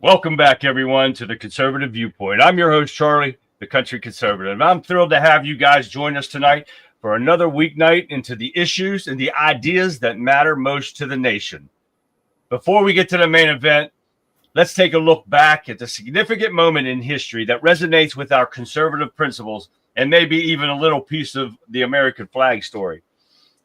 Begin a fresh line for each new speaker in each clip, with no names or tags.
Welcome back, everyone, to the Conservative Viewpoint. I'm your host, Charlie, the Country Conservative. I'm thrilled to have you guys join us tonight for another weeknight into the issues and the ideas that matter most to the nation. Before we get to the main event, let's take a look back at the significant moment in history that resonates with our conservative principles and maybe even a little piece of the American flag story.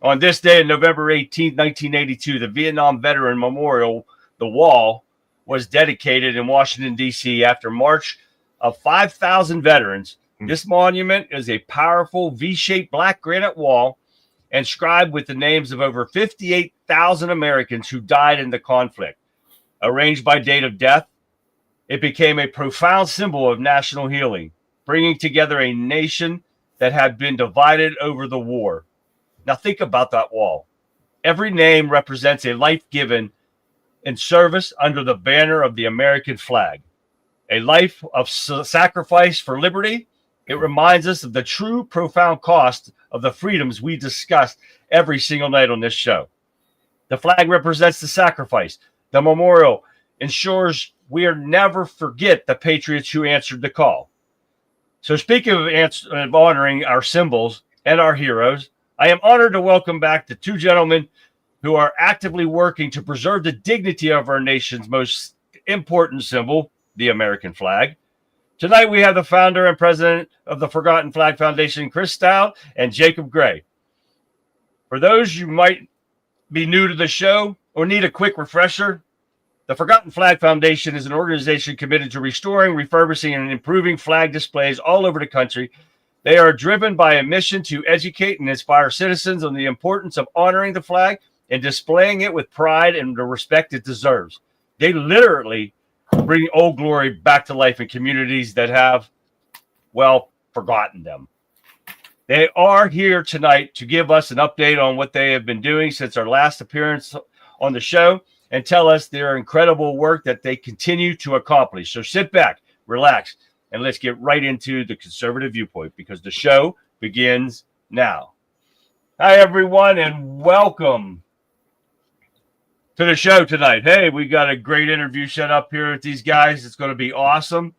On this day, November 18, 1982, the Vietnam Veteran Memorial, the Wall, was dedicated in Washington, D.C. after a march of 5,000 veterans. This monument is a powerful V-shaped black granite wall inscribed with the names of over 58,000 Americans who died in the conflict. Arranged by date of death, it became a profound symbol of national healing, bringing together a nation that had been divided over the war. Now think about that wall. Every name represents a life given in service under the banner of the American flag, a life of sacrifice for liberty. It reminds us of the true profound cost of the freedoms we discuss every single night on this show. The flag represents the sacrifice. The memorial ensures we never forget the patriots who answered the call. So speaking of honoring our symbols and our heroes, I am honored to welcome back the two gentlemen who are actively working to preserve the dignity of our nation's most important symbol, the American flag. Tonight, we have the founder and president of the Forgotten Flag Foundation, Chris Stout and Jacob Gray. For those who might be new to the show or need a quick refresher, the Forgotten Flag Foundation is an organization committed to restoring, refurbishing, and improving flag displays all over the country. They are driven by a mission to educate and inspire citizens on the importance of honoring the flag and displaying it with pride and the respect it deserves. They literally bring Old Glory back to life in communities that have, well, forgotten them. They are here tonight to give us an update on what they have been doing since our last appearance on the show and tell us their incredible work that they continue to accomplish. So sit back, relax, and let's get right into the Conservative Viewpoint because the show begins now. Hi, everyone, and welcome to the show tonight. Hey, we got a great interview set up here with these guys. It's going to be awesome.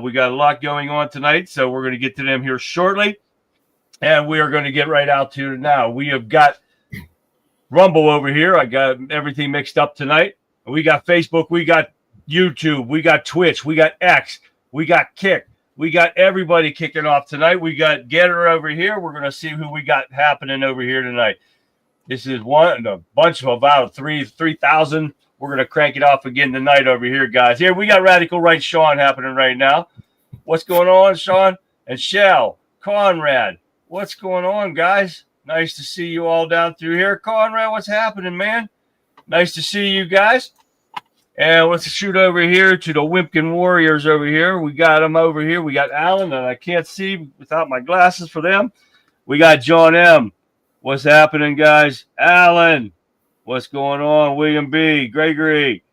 We got a lot going on tonight, so we're going to get to them here shortly, and we are going to get right out to it now. We have got Rumble over here. I got everything mixed up tonight. We got Facebook, we got YouTube, we got Twitch, we got X, we got Kick. We got everybody kicking off tonight. We got Getter over here. We're going to see who we got happening over here tonight. This is a bunch of about 3,000. We're going to crank it off again tonight over here, guys. Here, we got Radical Right Sean happening right now. What's going on, Sean? And Shell, Conrad. What's going on, guys? Nice to see you all down through here. Conrad, what's happening, man? Nice to see you guys. And let's shoot over here to the Wimpkin Warriors over here. We got them over here. We got Alan, and I can't see without my glasses for them. We got John M. What's happening, guys? Alan, what's going on? William B. Gregory.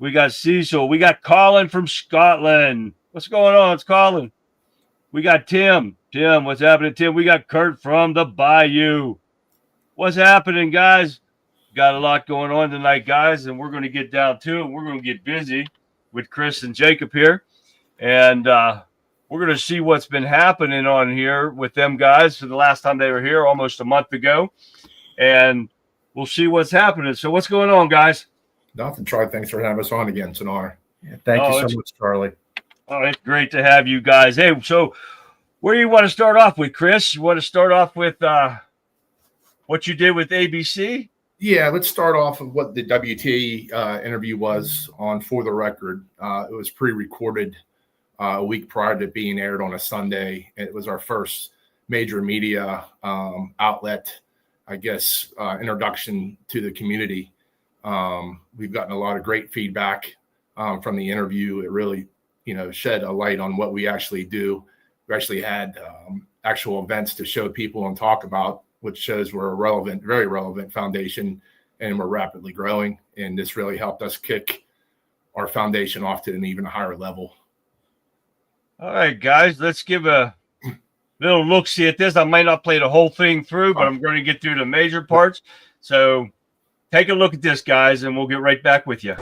We got Cecil. We got Colin from Scotland. What's going on? It's Colin. We got Tim. Tim, what's happening, Tim? We got Kurt from the Bayou. What's happening, guys? Got a lot going on tonight, guys, and we're going to get down to it. We're going to get busy with Chris and Jacob here, and we're going to see what's been happening on here with them guys for the last time they were here almost a month ago, and we'll see what's happening. So what's going on, guys?
Nothing, Charlie. Thanks for having us on again. It's an honor. Yeah, thank you so much, Charlie.
Oh, it's great to have you guys. Hey, so where do you want to start off with, Chris? You want to start off with what you did with ABC?
Yeah, let's start off with what the WT interview was on For the Record. It was pre-recorded a week prior to being aired on a Sunday. It was our first major media outlet, I guess, introduction to the community. We've gotten a lot of great feedback from the interview. It really, shed a light on what we actually do. We actually had actual events to show people and talk about, which shows we're a relevant, very relevant foundation, and we're rapidly growing. And this really helped us kick our foundation off to an even higher level.
All right, guys, let's give a little look-see at this. I might not play the whole thing through, but I'm going to get through the major parts. So take a look at this, guys, and we'll get right back with you.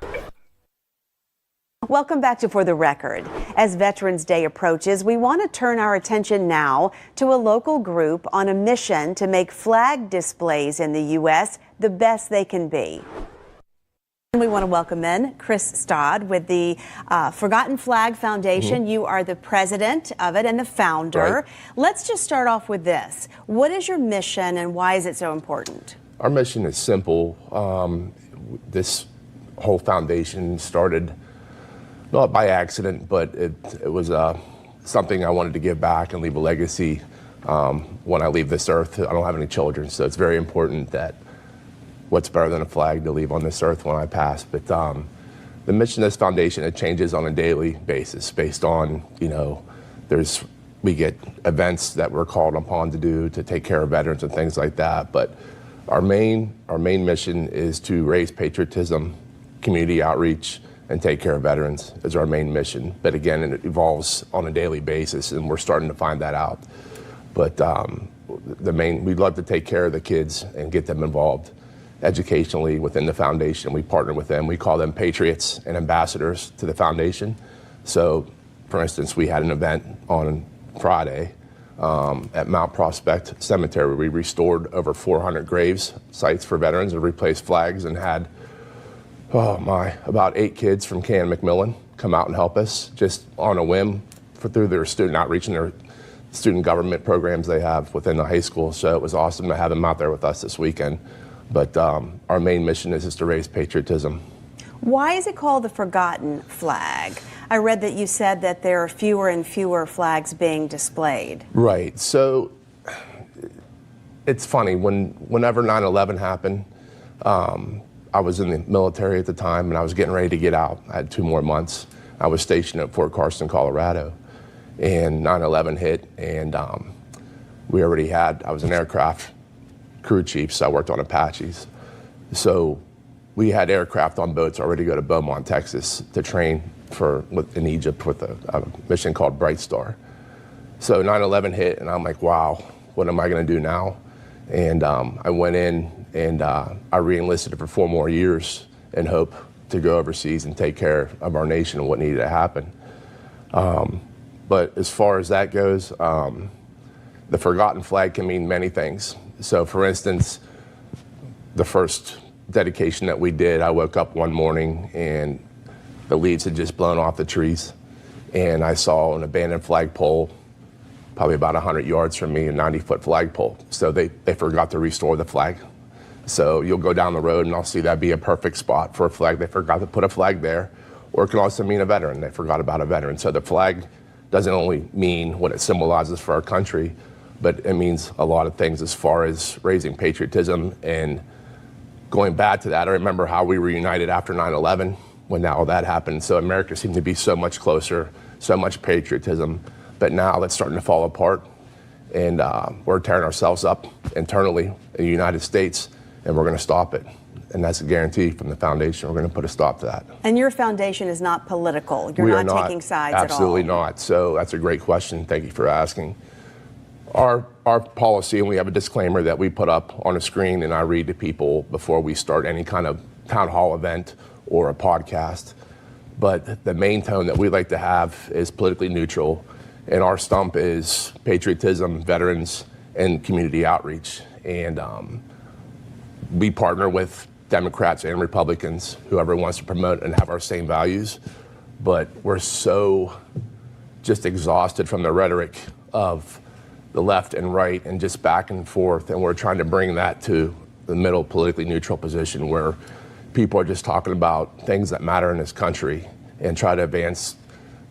Welcome back to For the Record. As Veterans Day approaches, we want to turn our attention now to a local group on a mission to make flag displays in the U.S. the best they can be. We want to welcome in Chris Stodd with the Forgotten Flag Foundation. You are the president of it and the founder.
Right.
Let's just start off with this. What is your mission and why is it so important?
Our mission is simple. This whole foundation started not by accident, but it was something I wanted to give back and leave a legacy when I leave this earth. I don't have any children, so it's very important that what's better than a flag to leave on this earth when I pass. But the mission of this foundation, it changes on a daily basis based on, we get events that we're called upon to do to take care of veterans and things like that. But our main mission is to raise patriotism, community outreach, and take care of veterans is our main mission. But again, it evolves on a daily basis, and we're starting to find that out. But we'd love to take care of the kids and get them involved educationally within the foundation. We partner with them. We call them patriots and ambassadors to the foundation. So, for instance, we had an event on Friday at Mount Prospect Cemetery. We restored over 400 graves sites for veterans and replaced flags, and had about 8 kids from Can Macmillan come out and help us just on a whim through their student outreach and their student government programs they have within the high school. So it was awesome to have them out there with us this weekend. But our main mission is to raise patriotism.
Why is it called the Forgotten Flag? I read that you said that there are fewer and fewer flags being displayed.
Right. So it's funny, whenever 9/11 happened, I was in the military at the time, and I was getting ready to get out. I had 2 more months. I was stationed at Fort Carson, Colorado, and 9/11 hit, and I was an aircraft crew chief, so I worked on Apaches. So we had aircraft on boats already to go to Beaumont, Texas to train in Egypt with a mission called Bright Star. So 9/11 hit, and I'm like, wow, what am I going to do now? And I went in and I re-enlisted for 4 more years in hope to go overseas and take care of our nation and what needed to happen. But as far as that goes, the Forgotten Flag can mean many things. So for instance, the first dedication that we did, I woke up one morning and the leaves had just blown off the trees, and I saw an abandoned flagpole probably about 100 yards from me, a 90-foot flagpole. So they forgot to restore the flag. So you'll go down the road and I'll see that be a perfect spot for a flag. They forgot to put a flag there. Or it can also mean a veteran. They forgot about a veteran. So the flag doesn't only mean what it symbolizes for our country, but it means a lot of things as far as raising patriotism. And going back to that, I remember how we were united after 9/11 when all that happened. So America seemed to be so much closer, so much patriotism. But now that's starting to fall apart, and we're tearing ourselves up internally in the United States, and we're going to stop it. And that's a guarantee from the foundation. We're going to put a stop to that.
And your foundation is not political. You're not taking sides at all.
Absolutely not. So that's a great question. Thank you for asking. Our policy, and we have a disclaimer that we put up on a screen, and I read to people before we start any kind of town hall event or a podcast. But the main tone that we like to have is politically neutral, and our stump is patriotism, veterans, and community outreach. And we partner with Democrats and Republicans, whoever wants to promote and have our same values. But we're so just exhausted from the rhetoric of the left and right and just back and forth. And we're trying to bring that to the middle politically neutral position where people are just talking about things that matter in this country and try to advance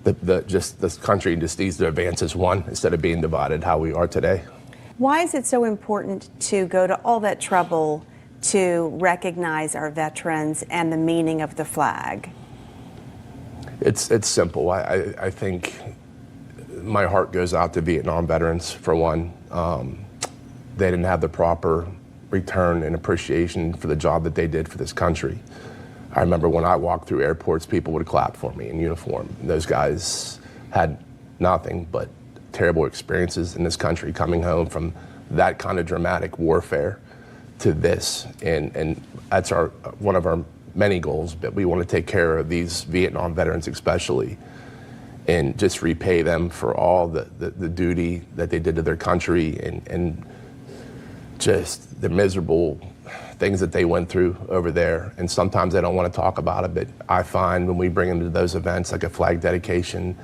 this country just needs to advance as one instead of being divided how we are today.
Why is it so important to go to all that trouble to recognize our veterans and the meaning of the flag?
It's simple. I think my heart goes out to Vietnam veterans, for one. They didn't have the proper return and appreciation for the job that they did for this country. I remember when I walked through airports, people would clap for me in uniform. Those guys had nothing but terrible experiences in this country coming home from that kind of dramatic warfare to this. And that's one of our many goals, but we want to take care of these Vietnam veterans especially, and just repay them for all the duty that they did to their country, and just the miserable things that they went through over there. And sometimes they don't want to talk about it, but I find when we bring them to those events, like a flag dedication,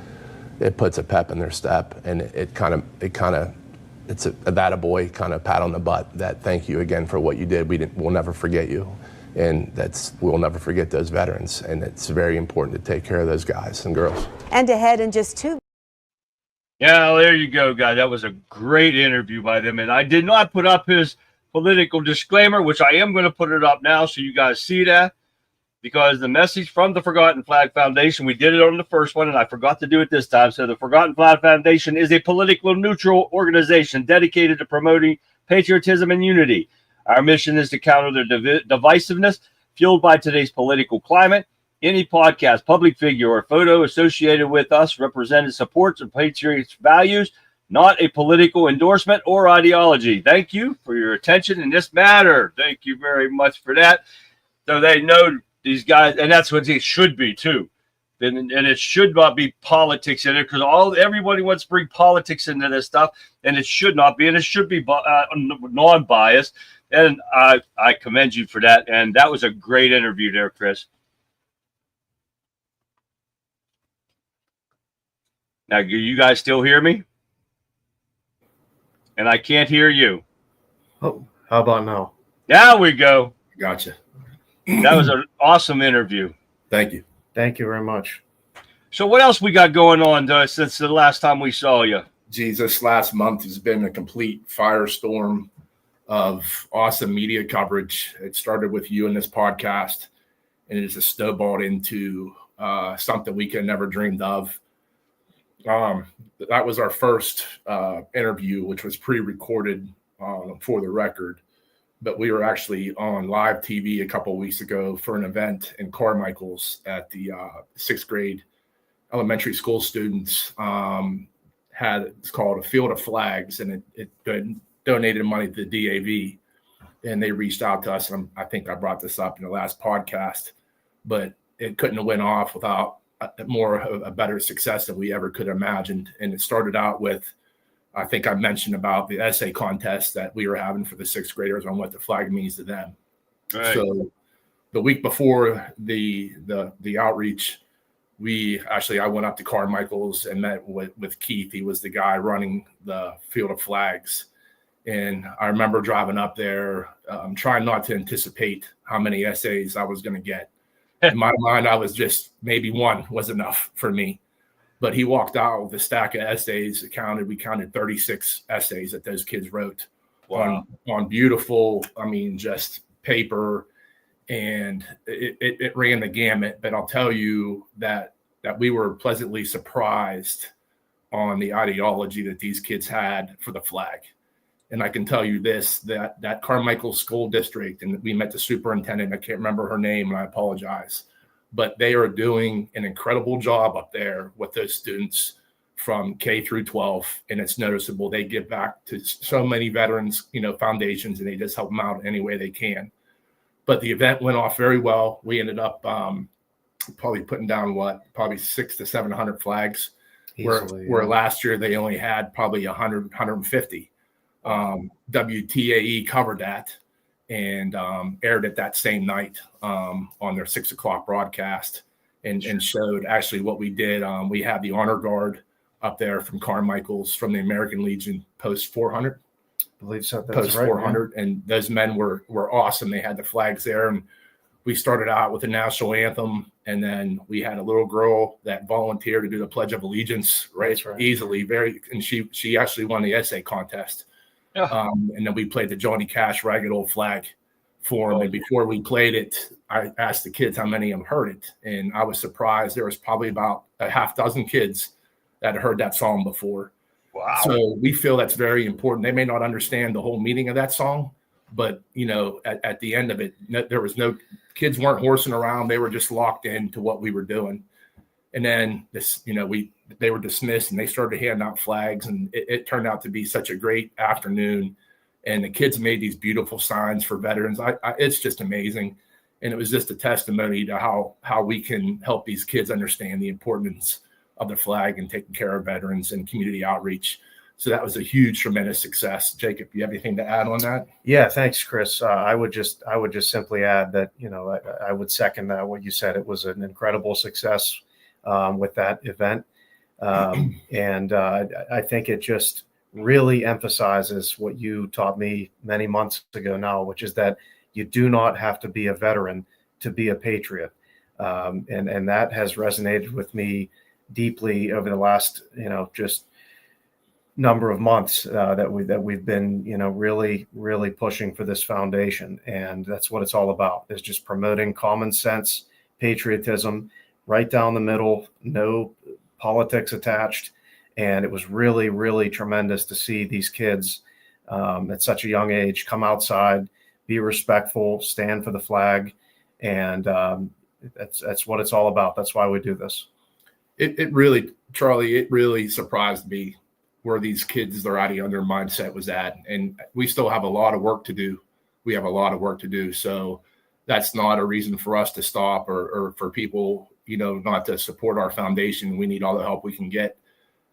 it puts a pep in their step, and it's a that a boy kind of pat on the butt that thank you again for what you did. We'll never forget you. And we'll never forget those veterans. And it's very important to take care of those guys and girls.
And ahead in just 2.
Yeah, well, there you go, guys. That was a great interview by them. And I did not put up his political disclaimer, which I am going to put it up now so you guys see that. Because the message from the Forgotten Flag Foundation, we did it on the first one, and I forgot to do it this time. So the Forgotten Flag Foundation is a politically neutral organization dedicated to promoting patriotism and unity. Our mission is to counter the divisiveness fueled by today's political climate. Any podcast, public figure, or photo associated with us represented supports and patriots' values, not a political endorsement or ideology. Thank you for your attention in this matter. Thank you very much for that. So they know these guys, and that's what it should be too. And it should not be politics in it, because everybody wants to bring politics into this stuff, and it should not be, and it should be non-biased. And I commend you for that. And that was a great interview there, Chris. Now, you guys still hear me? And I can't hear you.
Oh, how about now?
There we go.
Gotcha.
That was an awesome interview.
Thank you.
Thank you very much.
So what else we got going on since the last time we saw you?
Jesus, last month has been a complete firestorm of awesome media coverage. It started with you in this podcast, and it just snowballed into something we could have never dreamed of. That was our first interview, which was pre-recorded for the record, but we were actually on live TV a couple of weeks ago for an event in Carmichael's at the 6th grade elementary school students. It's called a Field of Flags, and it donated money to the DAV, and they reached out to us. And I think I brought this up in the last podcast, but it couldn't have went off without a better success than we ever could have imagined. And it started out with, I think I mentioned about the essay contest that we were having for the 6th graders on what the flag means to them. Right. So the week before the outreach, I went up to Carmichael's and met with Keith. He was the guy running the Field of Flags. And I remember driving up there, trying not to anticipate how many essays I was going to get. In my mind, I was just maybe one was enough for me. But he walked out with a stack of essays. We counted 36 essays that those kids wrote. Wow. on beautiful, just paper. And it ran the gamut. But I'll tell you that we were pleasantly surprised on the ideology that these kids had for the flag. And I can tell you this, that Carmichael School District, and we met the superintendent, I can't remember her name, and I apologize, but they are doing an incredible job up there with those students from K through 12. And it's noticeable. They give back to so many veterans, foundations, and they just help them out any way they can. But the event went off very well. We ended up probably putting down probably 600 to 700 flags, where last year they only had probably 100, 150. WTAE covered that and aired it that same night on their 6 o'clock broadcast and showed actually what we did. We had the honor guard up there from Carmichael's from the American Legion post 400.
I believe so. That's
post
right,
400. Man. And those men were awesome. They had the flags there, and we started out with the national anthem, and then we had a little girl that volunteered to do the Pledge of Allegiance easily, and she actually won the essay contest. Yeah. And then we played the Johnny Cash Ragged Old Flag for him. And before we played it, I asked the kids how many of them heard it. And I was surprised. There was probably about a half dozen kids that had heard that song before. Wow. So we feel that's very important. They may not understand the whole meaning of that song, but, at the end of it, there was kids weren't horsing around. They were just locked into what we were doing. And then they were dismissed, and they started handing out flags, and it turned out to be such a great afternoon. And the kids made these beautiful signs for veterans. It's just amazing. And it was just a testimony to how we can help these kids understand the importance of the flag and taking care of veterans and community outreach. So that was a huge, tremendous success. Jacob, you have anything to add on that?
Yeah, thanks, Chris. I would just simply add that, I would second what you said. It was an incredible success with that event. And I think it just really emphasizes what you taught me many months ago now, which is that you do not have to be a veteran to be a patriot. And that has resonated with me deeply over the last, just number of months that we've been, really pushing for this foundation. And that's what it's all about, is just promoting common sense, patriotism, right down the middle, no politics attached. And it was really, really tremendous to see these kids at such a young age come outside, be respectful, stand for the flag. And that's what it's all about. That's why we do this.
It really, Charlie, it really surprised me where these kids, their mindset was at. And we still have a lot of work to do. We have a lot of work to do. So that's not a reason for us to stop or for people, not to support our foundation. We need all the help we can get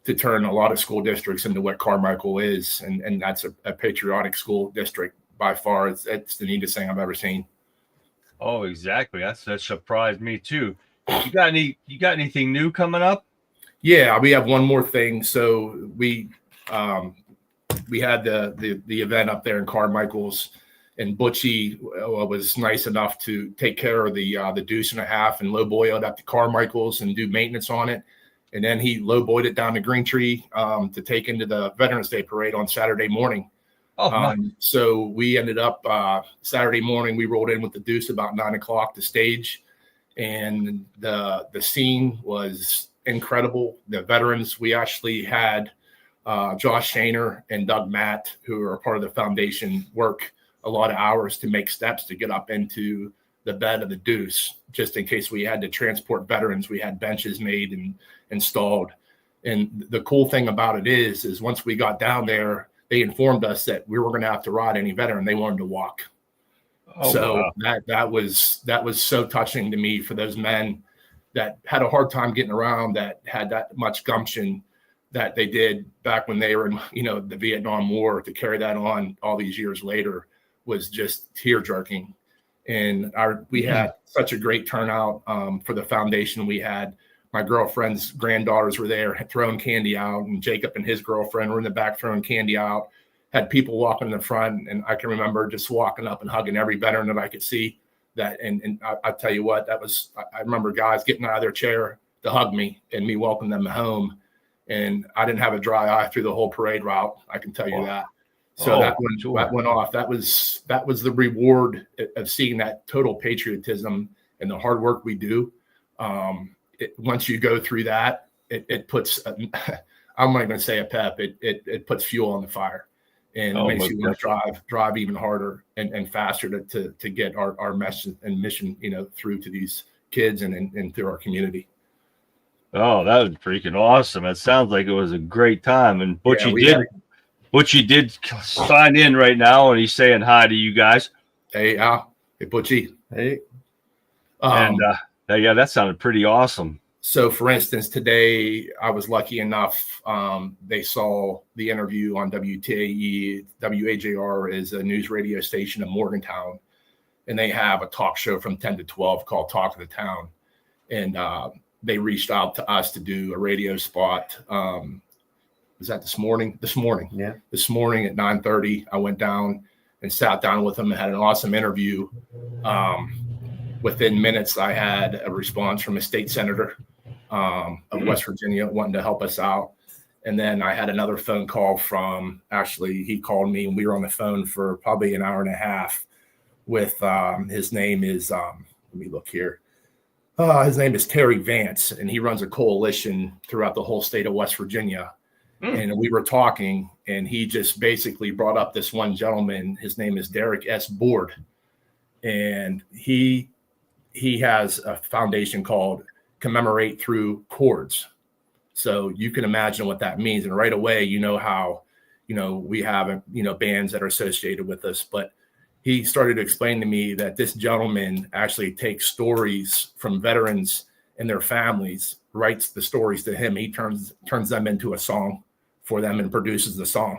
to turn a lot of school districts into what Carmichael is. And that's a patriotic school district by far. It's the neatest thing I've ever seen.
Oh, exactly. That surprised me too. You got anything new coming up?
Yeah, we have one more thing. So we had the event up there in Carmichael's, and Butchie was nice enough to take care of the deuce and a half and low boil it up to Carmichael's and do maintenance on it. And then he low boiled it down to Green Tree to take into the Veterans Day Parade on Saturday morning.
Oh, nice.
So we ended up Saturday morning, we rolled in with the deuce about 9:00 to stage. And the scene was incredible. The veterans, we actually had Josh Shaner and Doug Matt, who are part of the foundation, work a lot of hours to make steps to get up into the bed of the deuce, just in case we had to transport veterans. We had benches made and installed. And the cool thing about it is once we got down there, they informed us that we were going to have to ride any veteran. They wanted to walk.
Oh,
so
wow.
that was so touching to me, for those men that had a hard time getting around, that had that much gumption that they did back when they were in, the Vietnam War. To carry that on all these years later was just tear jerking. And we had such a great turnout for the foundation. We had my girlfriend's granddaughters were there throwing candy out, and Jacob and his girlfriend were in the back throwing candy out. Had people walking in the front, and I can remember just walking up and hugging every veteran that I could see. That and I tell you what, I remember guys getting out of their chair to hug me and me welcoming them home. And I didn't have a dry eye through the whole parade route. I can tell you that. So that went off. That was the reward of seeing that total patriotism and the hard work we do. Once you go through that, it puts, I'm not going to say a pep, it puts fuel on the fire, and it makes you want to drive even harder and faster to get our message and mission, through to these kids and through our community.
Oh, that was freaking awesome. It sounds like it was a great time. And Butchie did sign in right now, and he's saying hi to you guys.
Hey, Al. Hey, Butchie.
Hey.
Yeah, that sounded pretty awesome.
So, for instance, today I was lucky enough, they saw the interview on WTAE. WAJR is a news radio station in Morgantown, and they have a talk show from 10 to 12 called Talk of the Town. And they reached out to us to do a radio spot. Was that this morning? This morning.
Yeah.
This morning at 9:30, I went down and sat down with them and had an awesome interview. Within minutes, I had a response from a state senator of West Virginia wanting to help us out. And then I had another phone call he called me, and we were on the phone for probably an hour and a half with, his name is, let me look here. His name is Terry Vance, and he runs a coalition throughout the whole state of West Virginia. And we were talking, and he just basically brought up this one gentleman. His name is Derek S. Board, and he has a foundation called Commemorate Through Chords. So you can imagine what that means. And right away, how, we have, bands that are associated with us, but he started to explain to me that this gentleman actually takes stories from veterans and their families, writes the stories to him. He turns them into a song for them and produces the song.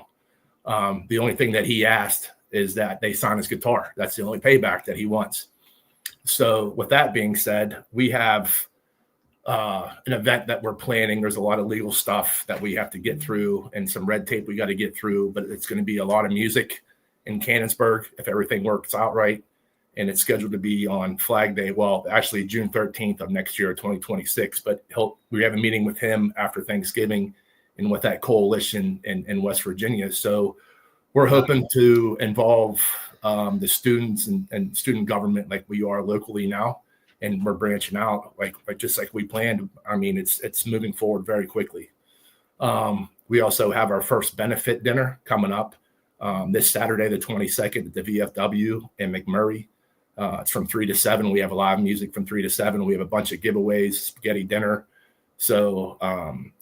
The only thing that he asked is that they sign his guitar. That's the only payback that he wants. So with that being said, we have an event that we're planning. There's a lot of legal stuff that we have to get through and some red tape we got to get through, but it's going to be a lot of music in Canonsburg if everything works out right. And it's scheduled to be on Flag Day. Well, actually June 13th of next year, 2026, but we have a meeting with him after Thanksgiving and with that coalition in West Virginia. So we're hoping to involve the students and student government like we are locally now. And we're branching out like just like we planned. I mean, it's moving forward very quickly. We also have our first benefit dinner coming up this Saturday, the 22nd at the VFW in McMurray. It's from 3 to 7. We have live music from 3 to 7. We have a bunch of giveaways, spaghetti dinner. So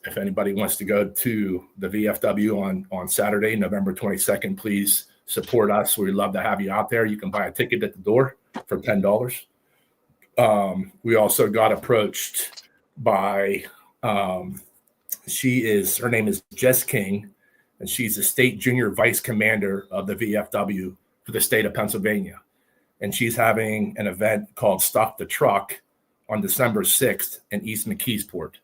if anybody wants to go to the VFW on Saturday, November 22nd, please support us. We'd love to have you out there. You can buy a ticket at the door for $10. We also got approached by, her name is Jess King, and she's the state junior vice commander of the VFW for the state of Pennsylvania. And she's having an event called Stop the Truck on December 6th in East McKeesport.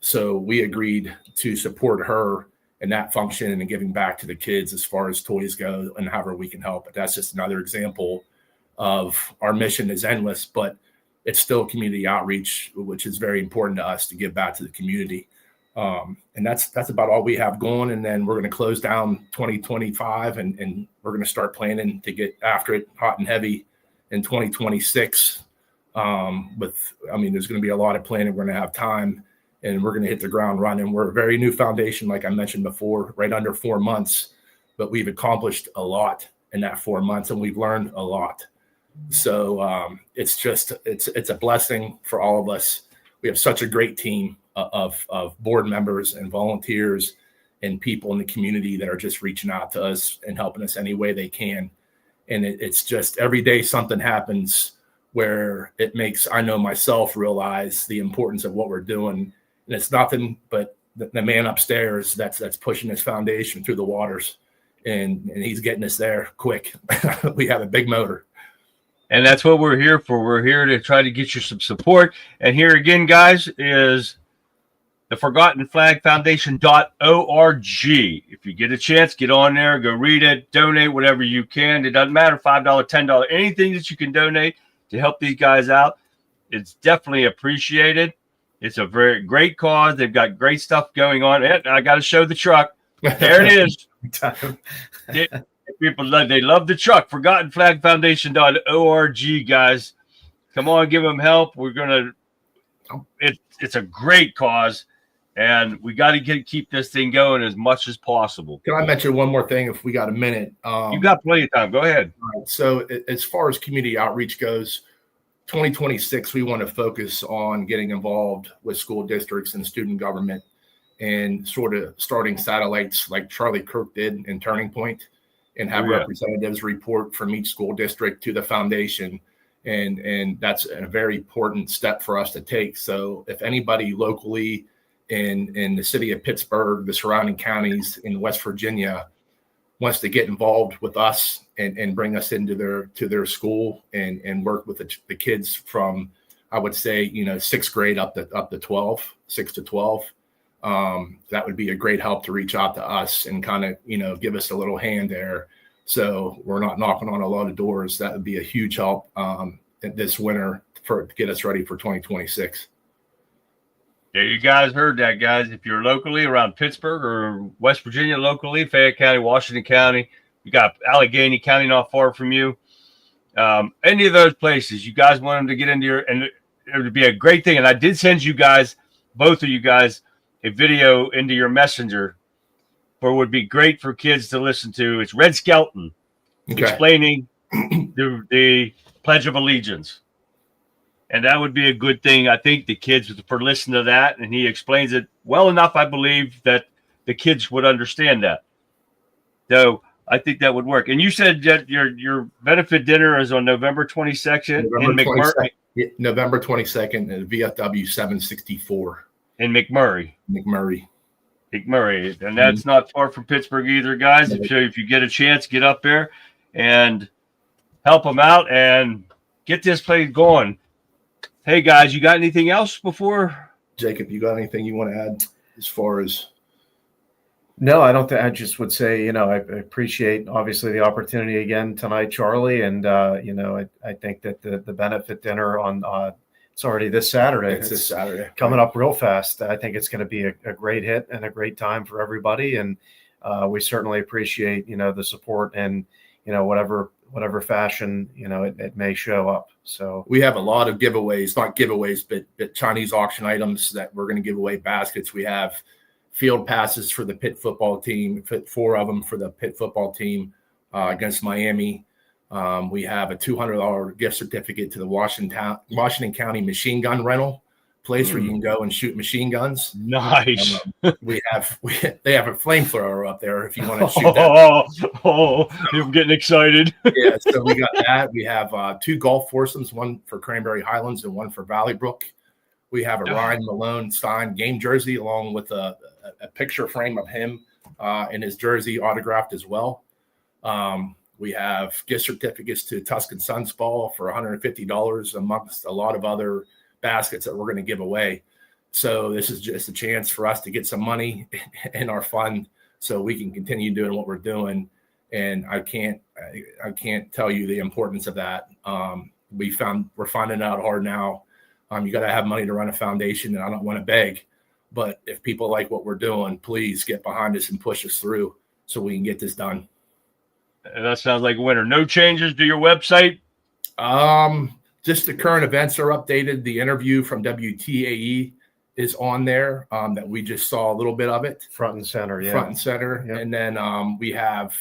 So we agreed to support her in that function and giving back to the kids as far as toys go and however we can help. But that's just another example of our mission is endless, but it's still community outreach, which is very important to us to give back to the community. And that's about all we have going. And then we're going to close down 2025 and we're going to start planning to get after it hot and heavy in 2026. There's going to be a lot of planning. We're going to have time and we're going to hit the ground running. We're a very new foundation, like I mentioned before, right under 4 months, but we've accomplished a lot in that 4 months and we've learned a lot. So it's a blessing for all of us. We have such a great team of board members and volunteers and people in the community that are just reaching out to us and helping us any way they can. And it's just every day something happens where it makes, I know myself, realize the importance of what we're doing. And it's nothing but the man upstairs that's pushing this foundation through the waters and he's getting us there quick. We have a big motor.
And that's what we're here for. We're here to try to get you some support. And here again, guys, is the Forgotten Flag Foundation.org. If you get a chance, get on there, go read it, donate whatever you can. It doesn't matter, $5, $10, anything that you can donate to help these guys out. It's definitely appreciated. It's a very great cause. They've got great stuff going on. And I got to show the truck. There it is. People they love the truck. Forgotten Flag Foundation.org, guys. Come on, give them help. We're gonna. It's a great cause, and we got to keep this thing going as much as possible.
Can I mention one more thing if we got a minute?
You got plenty of time. Go ahead.
Right. So as far as community outreach goes, 2026, we want to focus on getting involved with school districts and student government and sort of starting satellites like Charlie Kirk did in Turning Point and have representatives report from each school district to the foundation. And that's a very important step for us to take. So if anybody locally in the city of Pittsburgh, the surrounding counties in West Virginia wants to get involved with us and bring us into their school and work with the kids from, I would say, 6th grade up to 12, 6 to 12. That would be a great help to reach out to us and kind of, give us a little hand there. So we're not knocking on a lot of doors. That would be a huge help this winter to get us ready for 2026.
Yeah, you guys heard that, guys. If you're locally around Pittsburgh or West Virginia, locally, Fayette County, Washington County, you got Allegheny County not far from you. Any of those places, you guys want them to get into and it would be a great thing. And I did send you guys, both of you guys, a video into your messenger for would be great for kids to listen to. It's Red Skelton explaining the Pledge of Allegiance. And that would be a good thing. I think the kids for listening to that, and he explains it well enough, I believe, that the kids would understand that. So I think that would work. And you said that your benefit dinner is on November 22nd in McMurray.
November 22nd at VFW 764
In McMurray.
McMurray.
And that's not far from Pittsburgh either, guys. If you get a chance, get up there and help them out and get this place going. Hey, guys, you got anything else before?
Jacob, you got anything you want to add as far as?
No, I don't think. I just would say, I appreciate obviously the opportunity again tonight, Charlie, and I think that the benefit dinner on it's already this Saturday.
It's this Saturday
coming up real fast. I think it's going to be a great hit and a great time for everybody, and we certainly appreciate the support and whatever fashion it may show up. So
we have a lot of giveaways, not giveaways, but Chinese auction items that we're going to give away. Baskets. We have field passes for the Pitt football team, 4 of them for the Pitt football team against Miami. We have a $200 gift certificate to the Washington County machine gun rental place where you can go and shoot machine guns.
Nice.
They have a flamethrower up there if you want to shoot that.
Oh, I'm getting excited.
Yeah, so we got that. We have 2 golf foursomes, one for Cranberry Highlands and one for Valley Brook. We have a Ryan Malone Stein game jersey along with a picture frame of him and his jersey autographed as well. We have gift certificates to Tuscan Suns Ball for $150 amongst a lot of other baskets that we're going to give away. So this is just a chance for us to get some money in our fund so we can continue doing what we're doing. And I can't tell you the importance of that. We're finding out hard now. You got to have money to run a foundation, and I don't want to beg, but if people like what we're doing, please get behind us and push us through so we can get this done.
That sounds like a winner. No changes to your website?
Just the current events are updated. The interview from WTAE is on there that we just saw a little bit of it.
Front and center, yeah.
Front and center.
Yep.
And then we have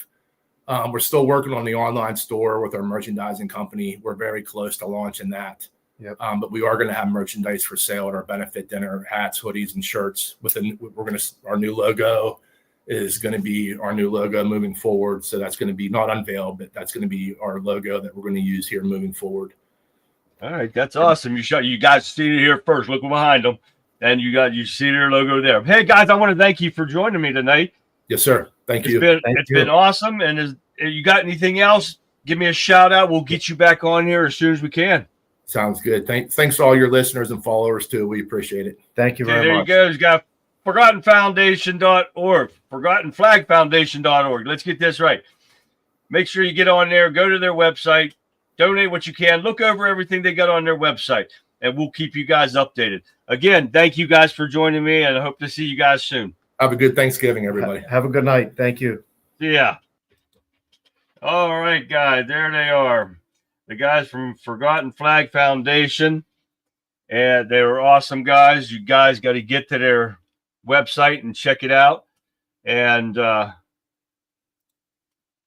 we're still working on the online store with our merchandising company. We're very close to launching that.
Yep.
But we are going to have merchandise for sale at our benefit dinner, hats, hoodies, and shirts. Our new logo is going to be our new logo moving forward. So that's going to be not unveiled, but that's going to be our logo that we're going to use here moving forward.
All right, that's awesome. You guys see it here first. Look behind them, and you see their logo there. Hey guys, I want to thank you for joining me tonight.
Yes, sir. Thank you.
It's been awesome. And if you got anything else, give me a shout out. We'll get you back on here as soon as we can.
Sounds good. Thanks to all your listeners and followers too. We appreciate it.
Thank you very much.
There you go. You got ForgottenFoundation.org, ForgottenFlagFoundation.org. Let's get this right. Make sure you get on there, go to their website, donate what you can, look over everything they got on their website, and we'll keep you guys updated. Again, thank you guys for joining me, and I hope to see you guys soon.
Have a good Thanksgiving, everybody.
Have a good night. Thank you.
Yeah. All right, guys, there they are. The guys from Forgotten Flag Foundation, and they were awesome guys. You guys got to get to their website and check it out, and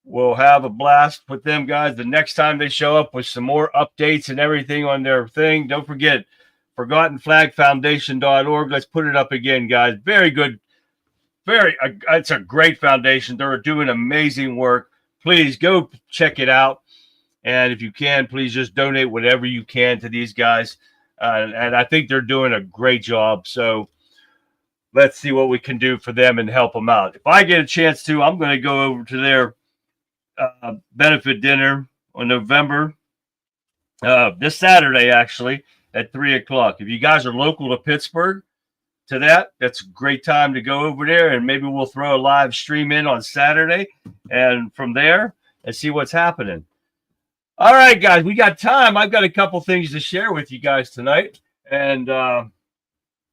we'll have a blast with them guys the next time they show up with some more updates and everything on their thing. Don't forget ForgottenFlagFoundation.org. Let's put it up again, guys. Very good. It's a great foundation. They're doing amazing work. Please go check it out. And if you can, please just donate whatever you can to these guys. And I think they're doing a great job. So let's see what we can do for them and help them out. If I get a chance to, I'm going to go over to their benefit dinner on November, this Saturday, actually, at 3:00. If you guys are local to Pittsburgh, that's a great time to go over there. And maybe we'll throw a live stream in on Saturday and from there and see what's happening. All right, guys, we got time. I've got a couple things to share with you guys tonight, and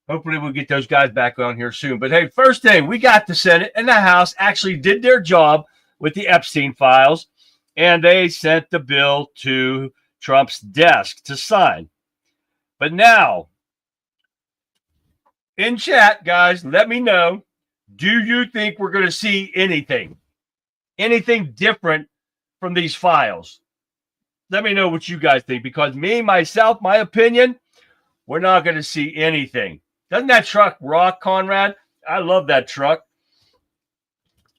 hopefully we'll get those guys back on here soon. But, hey, first thing, we got the Senate and the House actually did their job with the Epstein files, and they sent the bill to Trump's desk to sign. But now, in chat, guys, let me know, do you think we're going to see anything different from these files? Let me know what you guys think, because my opinion, we're not going to see anything. Doesn't that truck rock, Conrad? I love that truck.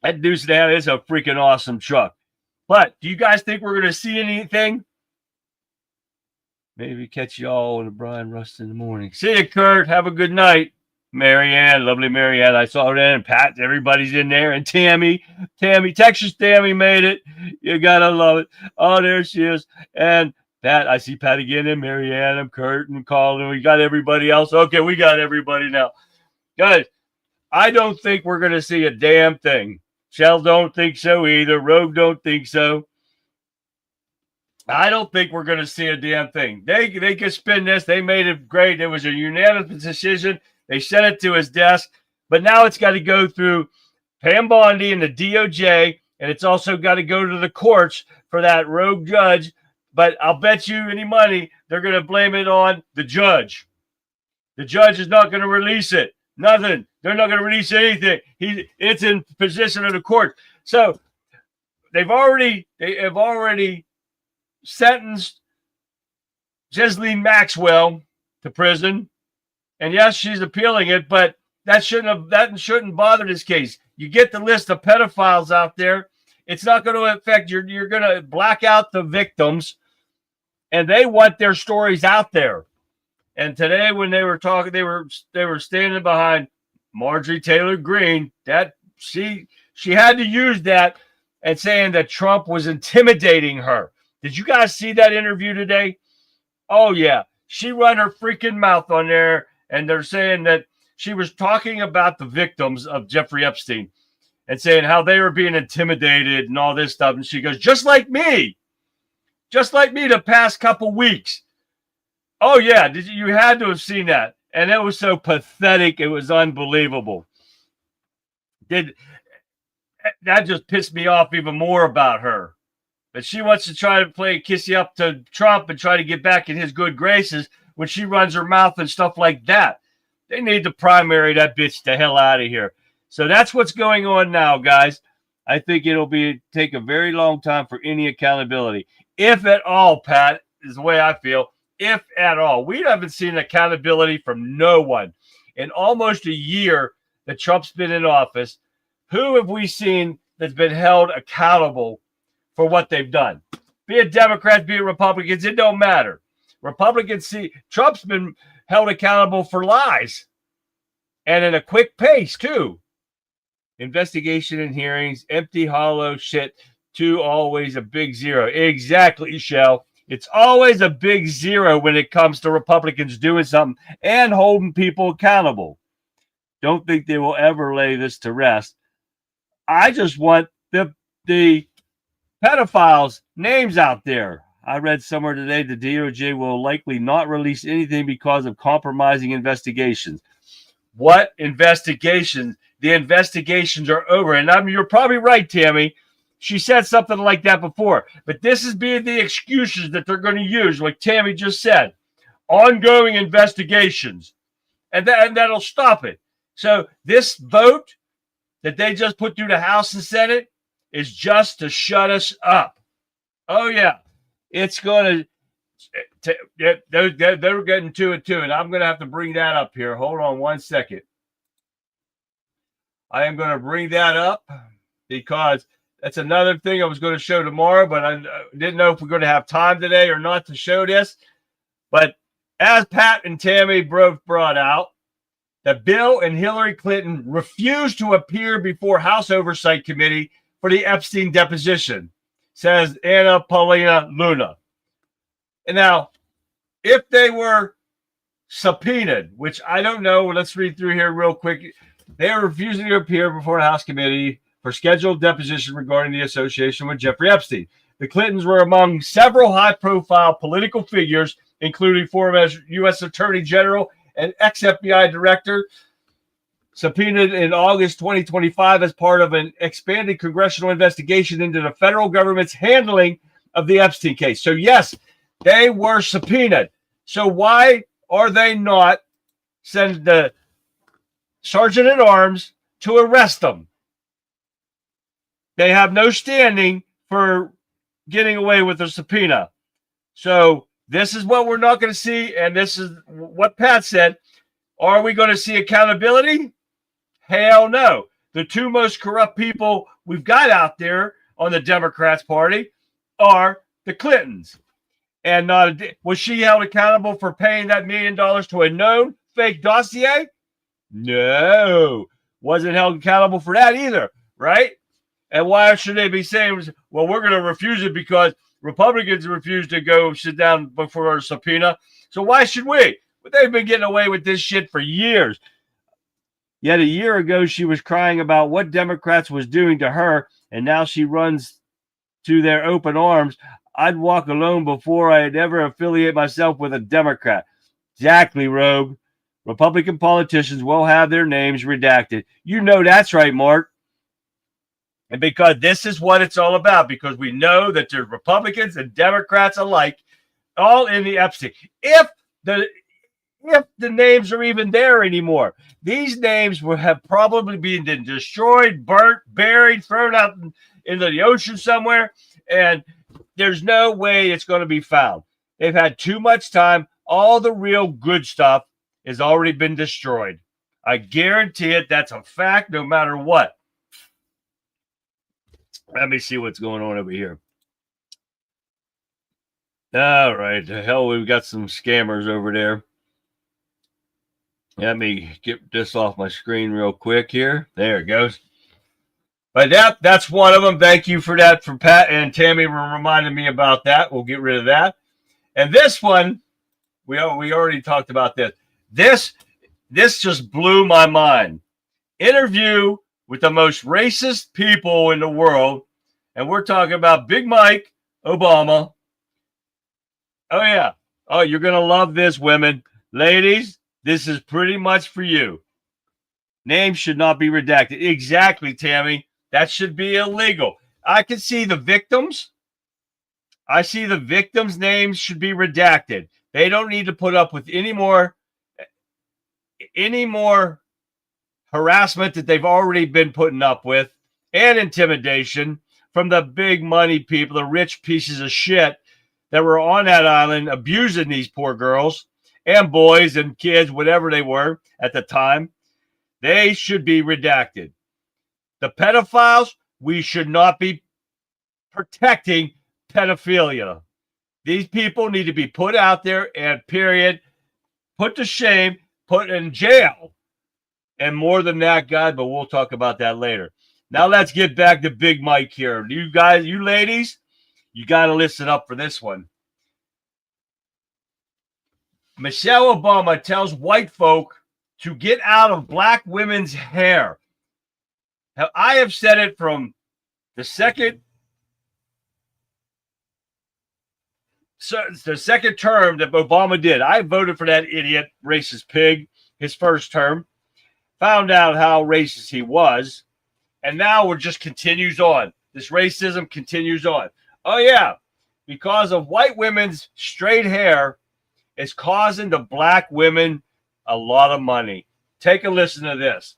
That Deuce down is a freaking awesome truck. But do you guys think we're going to see anything? Maybe catch y'all with a Brian Rust in the morning. See you, Kurt. Have a good night. Marianne, lovely Marianne. I saw her there, and Pat, everybody's in there. And Tammy, Texas Tammy made it. You got to love it. Oh, there she is. And Pat, I see Pat again, and Marianne, and Kurt, and Colin. We got everybody else. Okay, we got everybody now. Guys, I don't think we're going to see a damn thing. Shell don't think so either. Rogue don't think so. I don't think we're going to see a damn thing. They could spin this. They made it great. It was a unanimous decision. They sent it to his desk. But now it's got to go through Pam Bondi and the DOJ, and it's also got to go to the courts for that rogue judge. But I'll bet you any money they're going to blame it on the judge. The judge is not going to release it. Nothing. They're not going to release anything. It's in position of the court. So they have already sentenced Ghislaine Maxwell to prison. And yes, she's appealing it, but that shouldn't bother this case. You get the list of pedophiles out there. It's not going to affect you're going to black out the victims, and they want their stories out there. And today, when they were talking, they were standing behind Marjorie Taylor Greene. That she had to use that and saying that Trump was intimidating her. Did you guys see that interview today? Oh yeah, she run her freaking mouth on there, and they're saying that she was talking about the victims of Jeffrey Epstein and saying how they were being intimidated and all this stuff. And she goes, just like me the past couple weeks. Oh, yeah. You had to have seen that. And it was so pathetic. It was unbelievable. That just pissed me off even more about her. But she wants to try to play kissy up to Trump and try to get back in his good graces when she runs her mouth and stuff like that. They need to primary that bitch the hell out of here. So that's what's going on now, guys. I think it'll take a very long time for any accountability. If at all, Pat, is the way I feel. If at all. We haven't seen accountability from no one. In almost a year that Trump's been in office, who have we seen that's been held accountable for what they've done? Be it Democrats, be it Republicans, it don't matter. Republicans see Trump's been held accountable for lies. And in a quick pace, too. Investigation and hearings, empty, hollow shit, to always a big zero. Exactly, Shell. It's always a big zero when it comes to Republicans doing something and holding people accountable. Don't think they will ever lay this to rest. I just want the pedophiles' names out there. I read somewhere today the DOJ will likely not release anything because of compromising investigations. What investigations? The investigations are over. And you're probably right, Tammy. She said something like that before. But this is being the excuses that they're going to use, like Tammy just said. Ongoing investigations. And that'll stop it. So this vote that they just put through the House and Senate is just to shut us up. Oh, yeah. It's going to they're getting to it, too. And I'm going to have to bring that up here. Hold on one second. I am going to bring that up because that's another thing I was going to show tomorrow, but I didn't know if we're going to have time today or not to show this. But as Pat and Tammy both brought out, that Bill and Hillary Clinton refused to appear before House Oversight Committee for the Epstein deposition, says Anna Paulina Luna. And now, if they were subpoenaed, which I don't know, let's read through here real quick. They are refusing to appear before a House committee for scheduled deposition regarding the association with Jeffrey Epstein. The Clintons were among several high-profile political figures, including former U.S. Attorney General and ex-FBI director, subpoenaed in August 2025 as part of an expanded congressional investigation into the federal government's handling of the Epstein case. So, yes, they were subpoenaed. So why are they not sending the sergeant at arms to arrest them? They have no standing for getting away with a subpoena. So this is what we're not going to see, and this is what Pat said. Are we going to see accountability? Hell no. The two most corrupt people we've got out there on the Democrats party are the Clintons. And was she held accountable for paying that $1 million to a known fake dossier? No, wasn't held accountable for that either, right? And why should they be saying, well, we're going to refuse it because Republicans refuse to go sit down before a subpoena? So why should we? But they've been getting away with this shit for years. Yet a year ago, she was crying about what Democrats was doing to her, and now she runs to their open arms. I'd walk alone before I'd ever affiliate myself with a Democrat. Exactly, Rogue. Republican politicians will have their names redacted. You know that's right, Mark. And because this is what it's all about, because we know that there's Republicans and Democrats alike all in the Epstein. If the names are even there anymore, these names will have probably been destroyed, burnt, buried, thrown out into the ocean somewhere, and there's no way it's going to be found. They've had too much time. All the real good stuff has already been destroyed. I guarantee it. That's a fact, no matter what. Let me see what's going on over here. All right. The hell, we've got some scammers over there. Let me get this off my screen real quick here. There it goes. But that's one of them. Thank you for that, for Pat and Tammy for reminding me about that. We'll get rid of that. And this one, we already talked about this. This just blew my mind. Interview with the most racist people in the world. And we're talking about Big Mike Obama. Oh, yeah. Oh, you're going to love this, women. Ladies, this is pretty much for you. Names should not be redacted. Exactly, Tammy. That should be illegal. I can see the victims. I see the victims' names should be redacted. They don't need to put up with any more harassment that they've already been putting up with, and intimidation from the big money people, the rich pieces of shit that were on that island abusing these poor girls and boys and kids, whatever they were at the time. They should be redacted. The pedophiles, we should not be protecting pedophilia. These people need to be put out there and period, put to shame, put in jail. And more than that, God, but we'll talk about that later. Now let's get back to Big Mike here. You guys, you ladies, you got to listen up for this one. Michelle Obama tells white folk to get out of black women's hair. Now, I have said it from the second term that Obama did. I voted for that idiot, racist pig, his first term. Found out how racist he was. And now it just continues on. This racism continues on. Oh, yeah. Because of white women's straight hair, it's causing the black women a lot of money. Take a listen to this.